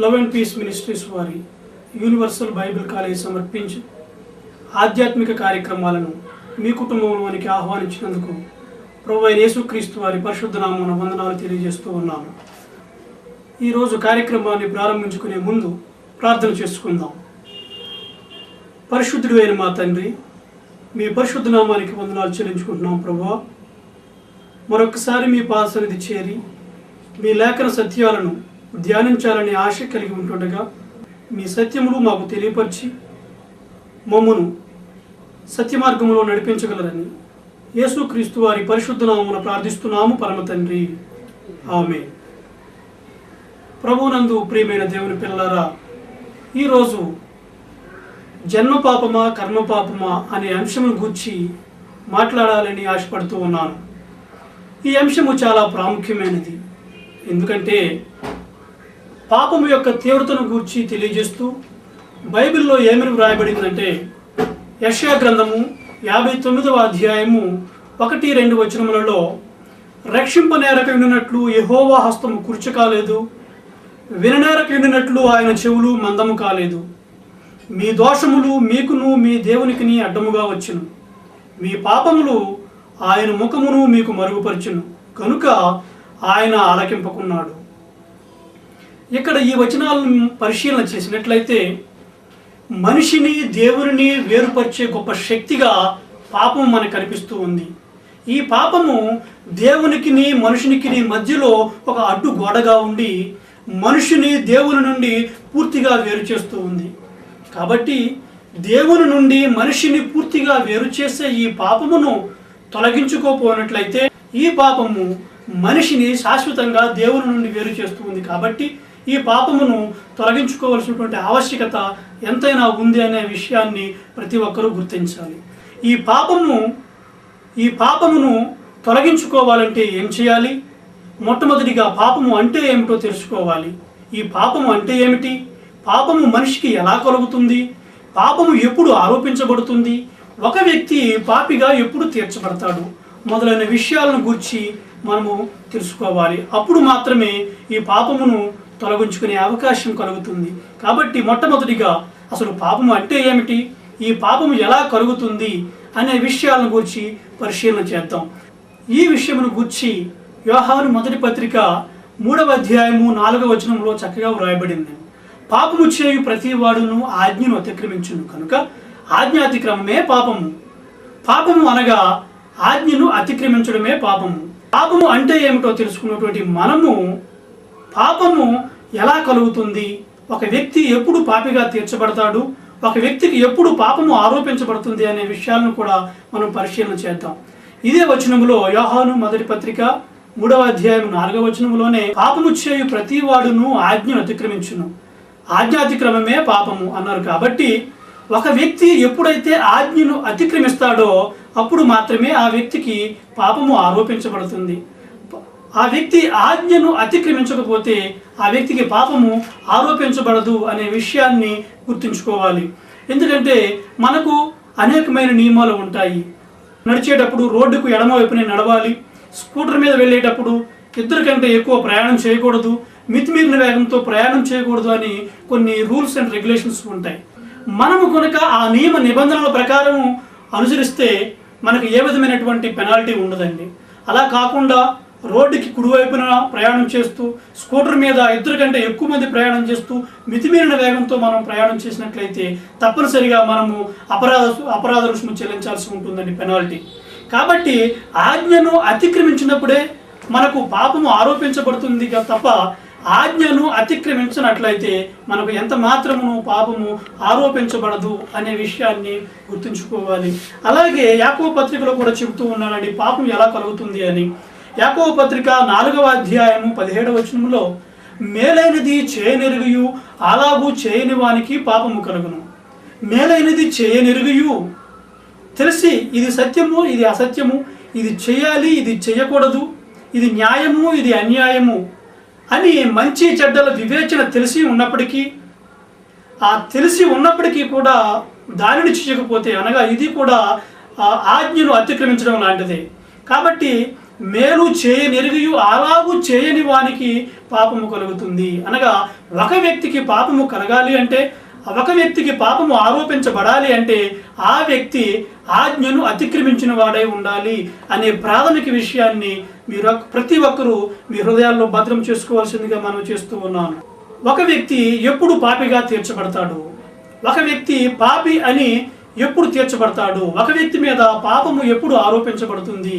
Love and piece ministries వారి universal Bible college సమర్పించి ఆధ్యాత్మిక కార్యక్రమాలను మీ కుటుంబంలోనికి ఆహ్వానించినందుకు ప్రభువైన యేసుక్రీస్తు వారి పరిశుద్ధ నామమున వందనాలు తెలియజేస్తూ ఉన్నాను. ఈరోజు కార్యక్రమాన్ని ప్రారంభించుకునే ముందు ప్రార్థన చేసుకుందాం. పరిశుద్ధుడు అయిన మా తండ్రి, మీ పరిశుద్ధ నామానికి వందనాలు చెల్లించుకుంటున్నాం. ప్రభువా, మరొకసారి మీ పాద సన్నిధి చేరి మీ లేఖన సత్యాలను ధ్యానించాలని ఆశ కలిగి ఉంటుండగా మీ సత్యములు మాకు తెలియపరిచి మమ్మను సత్యమార్గంలో నడిపించగలరని యేసుక్రీస్తు వారి పరిశుద్ధ నామమున ప్రార్థిస్తున్నాము పరమ తండ్రి, ఆమేన్. ప్రభువునందు ప్రియమైన దేవుని పిల్లలారా, ఈరోజు జన్మ పాపమా కర్మ పాపమా అనే అంశమును గూర్చి మాట్లాడాలని ఆశపడుతూ ఉన్నాను. ఈ అంశము చాలా ప్రాముఖ్యమైనది. ఎందుకంటే పాపము యొక్క తీవ్రతను గూర్చి తెలియజేస్తూ బైబిల్లో ఏమని వ్రాయబడిందంటే, యెషయా గ్రంథము 59వ అధ్యాయము 1-2 వచనములలో, రక్షింపనేరక వినున్నట్లు యెహోవా హస్తము కుర్చీ కాలేదు, విననేరక వినున్నట్లు ఆయన చెవులు మందము కాలేదు. మీ దోషములు మీకును మీ దేవునికిని అడ్డముగా వచ్చును, మీ పాపములు ఆయన ముఖమును మీకు మరుగుపరచును, కనుక ఆయన ఆలకింపకున్నాడు. ఇక్కడ ఈ వచనాలను పరిశీలన చేసినట్లయితే మనిషిని దేవుని వేరుపరిచే గొప్ప శక్తిగా పాపం మనకు కనిపిస్తూ ఉంది. ఈ పాపము దేవునికిని మనుషునికిని మధ్యలో ఒక అడ్డు గోడగా ఉండి మనుషుని దేవుని నుండి పూర్తిగా వేరు చేస్తూ ఉంది. కాబట్టి దేవుని నుండి మనిషిని పూర్తిగా వేరు చేసే ఈ పాపమును తొలగించుకోపోయినట్లయితే ఈ పాపము మనిషిని శాశ్వతంగా దేవుని నుండి వేరు చేస్తూ ఉంది. కాబట్టి ఈ పాపమును తొలగించుకోవాల్సినటువంటి ఆవశ్యకత ఎంతైనా ఉంది అనే విషయాన్ని ప్రతి ఒక్కరూ గుర్తించాలి. ఈ పాపమును తొలగించుకోవాలంటే ఏం చేయాలి? మొట్టమొదటిగా పాపము అంటే ఏమిటో తెలుసుకోవాలి. ఈ పాపము అంటే ఏమిటి? పాపము మనిషికి ఎలా కలుగుతుంది? పాపము ఎప్పుడు ఆరోపించబడుతుంది? ఒక వ్యక్తి పాపిగా ఎప్పుడు తీర్చబడతాడు? మొదలైన విషయాలను గురించి మనము తెలుసుకోవాలి. అప్పుడు మాత్రమే ఈ పాపమును తొలగించుకునే అవకాశం కలుగుతుంది. కాబట్టి మొట్టమొదటిగా అసలు పాపము అంటే ఏమిటి, ఈ పాపము ఎలా కలుగుతుంది అనే విషయాలను గురించి పరిశీలన చేద్దాం. ఈ విషయమును గురించి యోహాను మొదటి పత్రిక 3వ అధ్యాయము 4వ వచనంలో చక్కగా వ్రాయబడింది. పాపము చేయు ప్రతి వాడును ఆజ్ఞను అతిక్రమించును, కనుక ఆజ్ఞాతిక్రమమే పాపము. పాపము అనగా ఆజ్ఞను అతిక్రమించడమే పాపము. పాపము అంటే ఏమిటో తెలుసుకున్నటువంటి మనము పాపము ఎలా కలుగుతుంది, ఒక వ్యక్తి ఎప్పుడు పాపిగా తీర్చబడతాడు, ఒక వ్యక్తికి ఎప్పుడు పాపము ఆరోపించబడుతుంది అనే విషయాలను కూడా మనం పరిశీలన చేద్దాం. ఇదే వచనములో యోహాను మొదటి పత్రిక 3వ అధ్యాయం 4వ వచనములోనే పాపము చేయు ప్రతి వాడును ఆజ్ఞను అతిక్రమించును, ఆజ్ఞాతిక్రమమే పాపము అన్నారు. కాబట్టి ఒక వ్యక్తి ఎప్పుడైతే ఆజ్ఞను అతిక్రమిస్తాడో అప్పుడు మాత్రమే ఆ వ్యక్తికి పాపము ఆరోపించబడుతుంది. ఆ వ్యక్తి ఆజ్ఞను అతిక్రమించకపోతే ఆ వ్యక్తికి పాపము ఆరోపించబడదు అనే విషయాన్ని గుర్తుంచుకోవాలి. ఎందుకంటే మనకు అనేకమైన నియమాలు ఉంటాయి. నడిచేటప్పుడు రోడ్డుకు ఎడమ వైపునే నడవాలి, స్కూటర్ మీద వెళ్ళేటప్పుడు ఇద్దరి కంటే ఎక్కువ ప్రయాణం చేయకూడదు, మితిమీరిన వేగంతో ప్రయాణం చేయకూడదు అని కొన్ని రూల్స్ అండ్ రెగ్యులేషన్స్ ఉంటాయి. మనము కనుక ఆ నియమ నిబంధనల ప్రకారం అనుసరిస్తే మనకు ఏ విధమైనటువంటి పెనాల్టీ ఉండదండి. అలా కాకుండా రోడ్డుకి కుడివైపున ప్రయాణం చేస్తూ స్కూటర్ మీద ఇద్దరు కంటే ఎక్కువ మంది ప్రయాణం చేస్తూ మితిమీరిన వేగంతో మనం ప్రయాణం చేసినట్లయితే తప్పనిసరిగా మనము అపరాధ రుసుము చెల్లించాల్సి ఉంటుందండి, పెనాల్టీ. కాబట్టి ఆజ్ఞను అతిక్రమించినప్పుడే మనకు పాపము ఆరోపించబడుతుంది తప్ప ఆజ్ఞను అతిక్రమించినట్లయితే మనకు ఎంత మాత్రమును పాపము ఆరోపించబడదు అనే విషయాన్ని గుర్తుంచుకోవాలి. అలాగే యాకోబు పత్రికలో కూడా చెబుతూ ఉన్నాడండి పాపం ఎలా కలుగుతుంది అని. యాకోబు పత్రిక 4వ అధ్యాయము 17వ వచనంలో, మేలైనది చేయనెరుగయు అలాగూ చేయని వానికి పాపము కలుగును. మేలైనది చేయనెరుగయు, తెలిసి ఇది సత్యము ఇది అసత్యము, ఇది చేయాలి ఇది చేయకూడదు, ఇది న్యాయము ఇది అన్యాయము అని మంచి చెడ్డల వివేచన తెలిసి ఉన్నప్పటికీ కూడా దానిని చేయకపోతే అనగా ఇది కూడా ఆజ్ఞను అతిక్రమించడం లాంటిదే. కాబట్టి మేలు చేయనెరిగియు అలాగూ చేయని వానికి పాపము కలుగుతుంది. అనగా ఒక వ్యక్తికి పాపము కలగాలి అంటే, ఒక వ్యక్తికి పాపము ఆరోపించబడాలి అంటే ఆ వ్యక్తి ఆజ్ఞను అతిక్రమించిన వాడై ఉండాలి అనే ప్రాథమిక విషయాన్ని మీరు ప్రతి ఒక్కరూ మీ హృదయాల్లో భద్రం చేసుకోవాల్సిందిగా మనం చేస్తూ ఉన్నాను. ఒక వ్యక్తి ఎప్పుడు పాపిగా తీర్చబడతాడు? ఒక వ్యక్తి పాపి అని ఎప్పుడు తీర్చబడతాడు? ఒక వ్యక్తి మీద పాపము ఎప్పుడు ఆరోపించబడుతుంది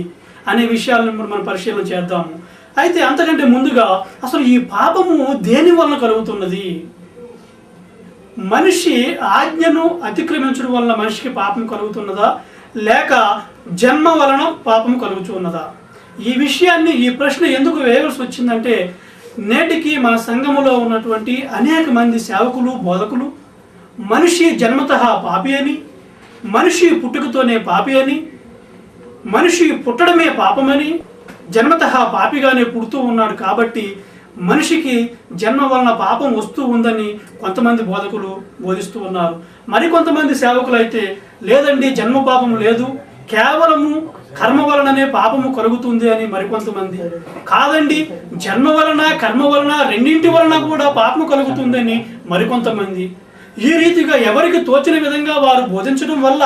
అనే విషయాలను మనం పరిశీలన చేద్దాము. అయితే అంతకంటే ముందుగా అసలు ఈ పాపము దేని వలన కలుగుతున్నది? మనిషి ఆజ్ఞను అతిక్రమించడం వలన మనిషికి పాపం కలుగుతున్నదా, లేక జన్మ వలన పాపం కలుగుతున్నదా? ఈ విషయాన్ని, ఈ ప్రశ్న ఎందుకు వేయవలసి వచ్చిందంటే, నేటికి మన సంఘములో ఉన్నటువంటి అనేక మంది సేవకులు, బోధకులు మనిషి జన్మతః పాపి అని, మనిషి పుట్టుకతోనే పాపి అని, మనిషి పుట్టడమే పాపమని, జన్మతః పాపిగానే పుడుతూ ఉన్నాడు కాబట్టి మనిషికి జన్మ వలన పాపం వస్తూ ఉందని కొంతమంది బోధకులు బోధిస్తూ ఉన్నారు. మరికొంతమంది సేవకులు అయితే లేదండి, జన్మ పాపం లేదు, కేవలము కర్మ వలననే పాపము కలుగుతుంది అని మరికొంతమంది, కాదండి జన్మ వలన కర్మ వలన రెండింటి వలన కూడా పాపము కలుగుతుంది అని మరికొంతమంది. ఈ రీతిగా ఎవరికి తోచిన విధంగా వారు బోధించడం వల్ల,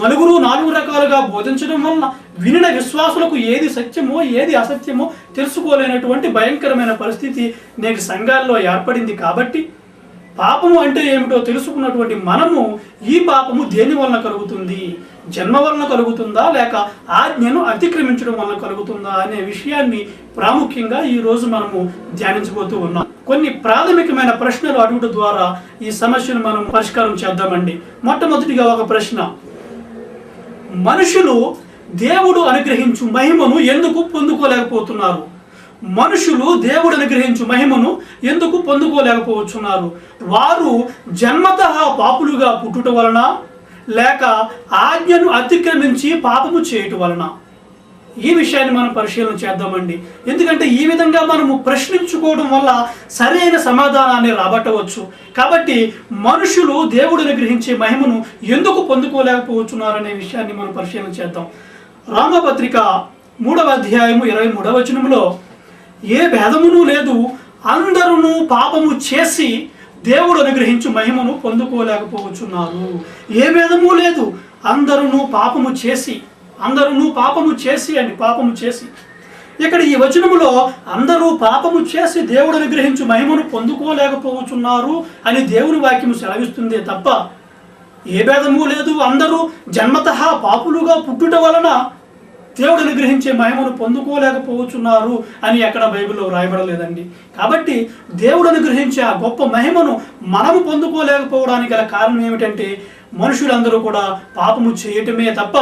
నలుగురు నాలుగు రకాలుగా బోధించడం వలన వినిన విశ్వాసులకు ఏది సత్యమో ఏది అసత్యమో తెలుసుకోలేనటువంటి భయంకరమైన పరిస్థితి నేటి సంఘాల్లో ఏర్పడింది. కాబట్టి పాపము అంటే ఏమిటో తెలుసుకున్నటువంటి మనము ఈ పాపము దేని వలన కలుగుతుంది, జన్మ వలన కలుగుతుందా లేక ఆజ్ఞను అతిక్రమించడం వలన కలుగుతుందా అనే విషయాన్ని ప్రాముఖ్యంగా ఈ రోజు మనము ధ్యానించబోతూ ఉన్నాం. కొన్ని ప్రాథమికమైన ప్రశ్నలు అడుగుట ద్వారా ఈ సమస్యను మనం పరిష్కారం చేద్దామండి. మొట్టమొదటిగా ఒక ప్రశ్న, మనుషులు దేవుడు అనుగ్రహించు మహిమను ఎందుకు పొందుకోలేకపోతున్నారు? మనుషులు దేవుడు అనుగ్రహించు మహిమను ఎందుకు పొందుకోలేకపోతున్నారు? వారు జన్మతః పాపులుగా పుట్టుట వలన లేక ఆజ్ఞను అతిక్రమించి పాపము చేయటం వలన? ఈ విషయాన్ని మనం పరిశీలన చేద్దామండి. ఎందుకంటే ఈ విధంగా మనము ప్రశ్నించుకోవడం వల్ల సరైన సమాధానాన్ని రాబట్టవచ్చు. కాబట్టి మనుషులు దేవుడు అనుగ్రహించే మహిమను ఎందుకు పొందుకోలేకపోతున్నారనే విషయాన్ని మనం పరిశీలన చేద్దాం. రామపత్రిక 3వ అధ్యాయము 23వ వచనంలో, ఏ భేదమును లేదు, అందరూ పాపము చేసి దేవుడు అనుగ్రహించు మహిమను పొందుకోలేకపోతున్నారు. ఏ భేదము లేదు, అందరూ పాపము చేసి, అందరూ పాపము చేసి అని పాపము చేసి. ఇక్కడ ఈ వచనములో అందరూ పాపము చేసి దేవుడు అనుగ్రహించు మహిమను పొందుకోలేకపోతున్నారు అని దేవుని వాక్యము సెలవిస్తుందే తప్ప ఏ భేదము లేదు, అందరూ జన్మతః పాపులుగా పుట్టుట వలన దేవుడు అనుగ్రహించే మహిమను పొందుకోలేకపోతున్నారు అని ఎక్కడ బైబిల్లో రాయబడలేదండి. కాబట్టి దేవుడు అనుగ్రహించే ఆ గొప్ప మహిమను మనము పొందుకోలేకపోవడానికి గల కారణం ఏమిటంటే, మనుషులందరూ కూడా పాపము చేయటమే తప్ప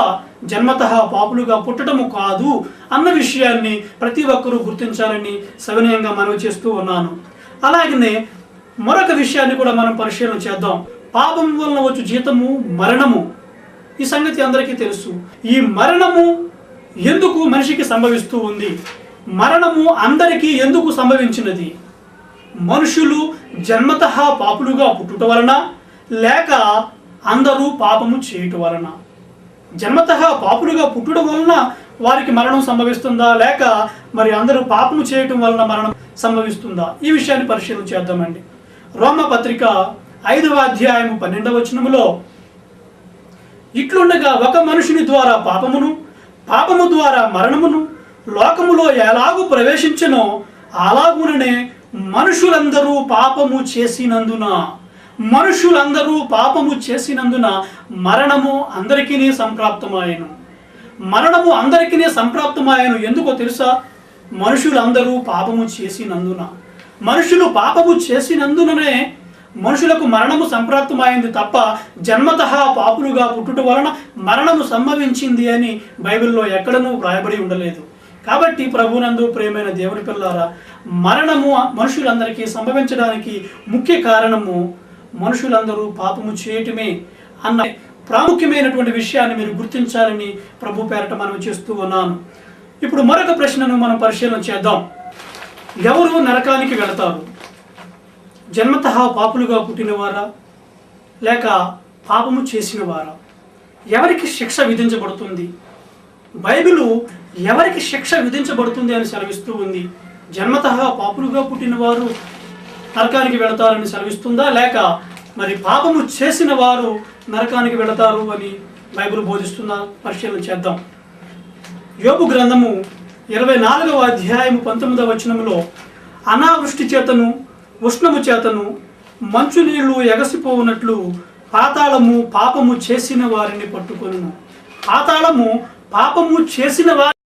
జన్మతః పాపులుగా పుట్టడము కాదు అన్న విషయాన్ని ప్రతి ఒక్కరూ గుర్తించాలని సవినయంగా మనవి చేస్తూ ఉన్నాను. అలాగనే మరొక విషయాన్ని కూడా మనం పరిశీలన చేద్దాం. పాపం వలన వచ్చు జీతము మరణము. ఈ సంగతి అందరికీ తెలుసు. ఈ మరణము ఎందుకు మనిషికి సంభవిస్తూ ఉంది? మరణము అందరికీ ఎందుకు సంభవించినది? మనుషులు జన్మతః పాపులుగా పుట్టుట వలన లేక అందరూ పాపము చేయటం వలన? జన్మతః పాపులుగా పుట్టడం వలన వారికి మరణం సంభవిస్తుందా, లేక మరి అందరూ పాపము చేయటం వలన మరణం సంభవిస్తుందా? ఈ విషయాన్ని పరిశీలన చేద్దామండి. రోమపత్రిక 5వ అధ్యాయము 12వ వచనములో, ఇట్లుండగా ఒక మనుషుని ద్వారా పాపమును, పాపము ద్వారా మరణమును లోకములో ఎలాగూ ప్రవేశించెనో అలాగుననే మనుషులందరూ పాపము చేసినందున, మనుషులందరూ పాపము చేసినందున మరణము అందరికీ సంప్రాప్తమాయను. మరణము అందరికీ సంప్రాప్తమాయను ఎందుకో తెలుసా? మనుషులందరూ పాపము చేసినందున. మనుషులు పాపము చేసినందుననే మనుషులకు మరణము సంప్రాప్తమైంది తప్ప జన్మతః పాపులుగా పుట్టుట వలన మరణము సంభవించింది అని బైబిల్లో ఎక్కడనూ వ్రాయబడి ఉండలేదు. కాబట్టి ప్రభునందు ప్రియమైన దేవుని పిల్లారా, మరణము మనుషులందరికీ సంభవించడానికి ముఖ్య కారణము మనుషులందరూ పాపము చేయటమే అన్న ప్రాముఖ్యమైనటువంటి విషయాన్ని మీరు గుర్తించాలని ప్రభు పేరట మనం చేస్తూ ఉన్నాను. ఇప్పుడు మరొక ప్రశ్నను మనం పరిశీలన చేద్దాం. ఎవరు నరకానికి వెళతారు? జన్మతః పాపులుగా పుట్టినవారా లేక పాపము చేసిన వారా? ఎవరికి శిక్ష విధించబడుతుంది? బైబిలు ఎవరికి శిక్ష విధించబడుతుంది అని సెలవిస్తూ ఉంది? జన్మతః పాపులుగా పుట్టిన వారు నరకానికి వెళతారని సెలవిస్తుందా, లేక మరి పాపము చేసిన వారు నరకానికి వెళతారు అని బైబిల్ బోధిస్తుందా? పరిశీలన చేద్దాం. యోబు గ్రంథము 24వ అధ్యాయము 19వ వచనములో, అనావృష్టి చేతను ఉష్ణము చేతను మంచు నీళ్లు ఎగసిపోవునట్లు పాతాళము పాపము చేసిన వారిని పట్టుకొనును. పాతాళము పాపము చేసిన వారి